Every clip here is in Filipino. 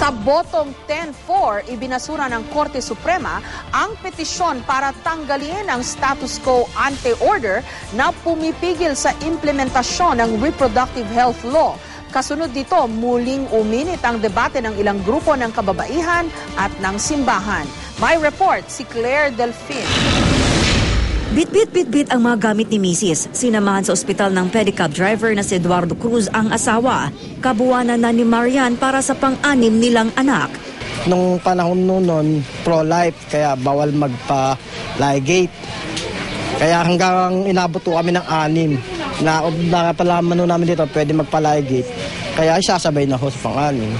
Sa botong 10-4, ibinasura ng Korte Suprema ang petisyon para tanggalin ang status quo ante-order na pumipigil sa implementasyon ng reproductive health law. Kasunod dito, muling uminit ang debate ng ilang grupo ng kababaihan at ng simbahan. May report si Claire Delfin. Bit-bit ang mga gamit ni Mrs. Sinamahan sa ospital ng pedicab driver na si Eduardo Cruz ang asawa. Kabuwanan na ni Marian para sa pang-anim nilang anak. Nung panahon noon, pro-life, kaya bawal magpa-ligate. Kaya hanggang inabot po kami ng 6 na nakapalaman namin dito pwede magpa-ligate. Kaya isasabay na ho sa pang-anim.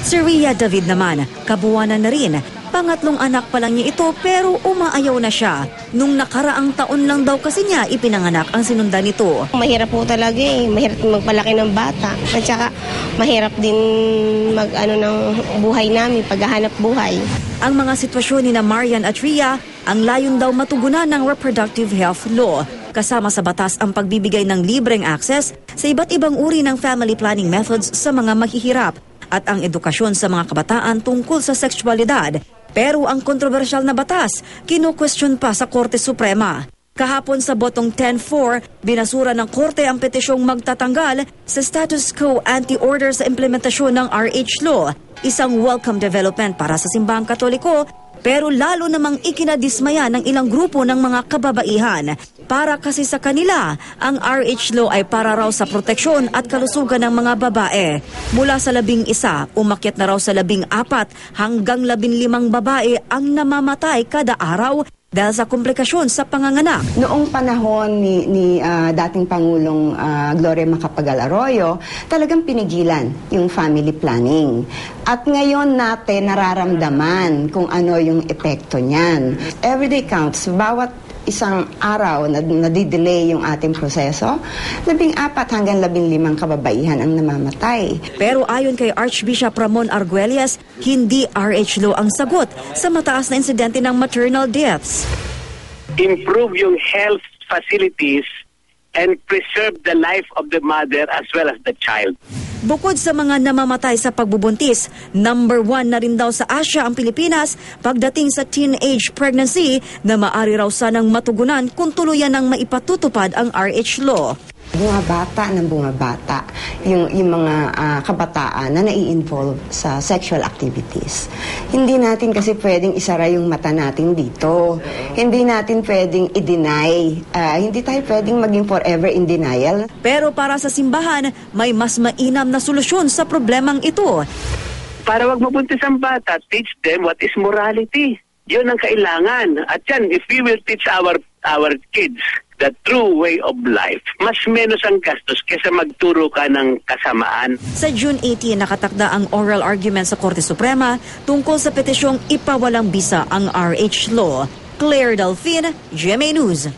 Si Rhea David naman, kabuwanan na rin. Pangatlong anak pa lang niya ito pero umaayaw na siya. Nung nakaraang taon lang daw kasi niya ipinanganak ang sinundan nito. Mahirap po talaga mahirap magpalaki ng bata. At saka mahirap din ng buhay namin, paghahanap buhay. Ang mga sitwasyon ni na Marian at Rhea, ang layon daw matugunan ng reproductive health law. Kasama sa batas ang pagbibigay ng libreng access sa iba't ibang uri ng family planning methods sa mga mahihirap at ang edukasyon sa mga kabataan tungkol sa sexualidad. Pero ang kontrobersyal na batas, kinu-question pa sa Korte Suprema. Kahapon sa botong 10-4, binasura ng Korte ang petisyong magtatanggal sa status quo anti-order sa implementasyon ng RH law. Isang welcome development para sa simbahang Katoliko, pero lalo namang ikinadismaya ng ilang grupo ng mga kababaihan. Para kasi sa kanila, ang RH law ay para raw sa proteksyon at kalusugan ng mga babae. Mula sa 11, umakyat na raw sa 14 hanggang 15 babae ang namamatay kada araw dahil sa komplikasyon sa panganganak. Noong panahon ni dating Pangulong Gloria Macapagal Arroyo, talagang pinigilan yung family planning. At ngayon natin nararamdaman kung ano yung epekto niyan. Everyday counts, bawat isang araw na nadidelay yung ating proseso, 14 hanggang 15 kababaihan ang namamatay. Pero ayon kay Archbishop Ramon Arguelles, hindi RH law ang sagot sa mataas na insidente ng maternal deaths. Improve yung health facilities and preserve the life of the mother as well as the child. Bukod sa mga namamatay sa pagbubuntis, number 1 na rin daw sa Asia ang Pilipinas pagdating sa teenage pregnancy na maaari raw sanang matugunan kung tuluyan ng maipatutupad ang RH law. Bumabata ng bumabata yung mga kabataan na nai-involve sa sexual activities. Hindi natin kasi pwedeng isara yung mata natin dito. Hindi natin pwedeng i-deny. Hindi tayo pwedeng maging forever in denial. Pero para sa simbahan, may mas mainam na solusyon sa problemang ito. Para wag mabuntis ang bata, teach them what is morality. Yun ang kailangan. At yan, if we will teach our kids the true way of life, mas menos ang gastos kaysa magturo ka ng kasamaan. Sa June 18, nakatakda ang oral argument sa Korte Suprema tungkol sa petisyong ipawalang bisa ang RH law. Claire Delfin, GMA News.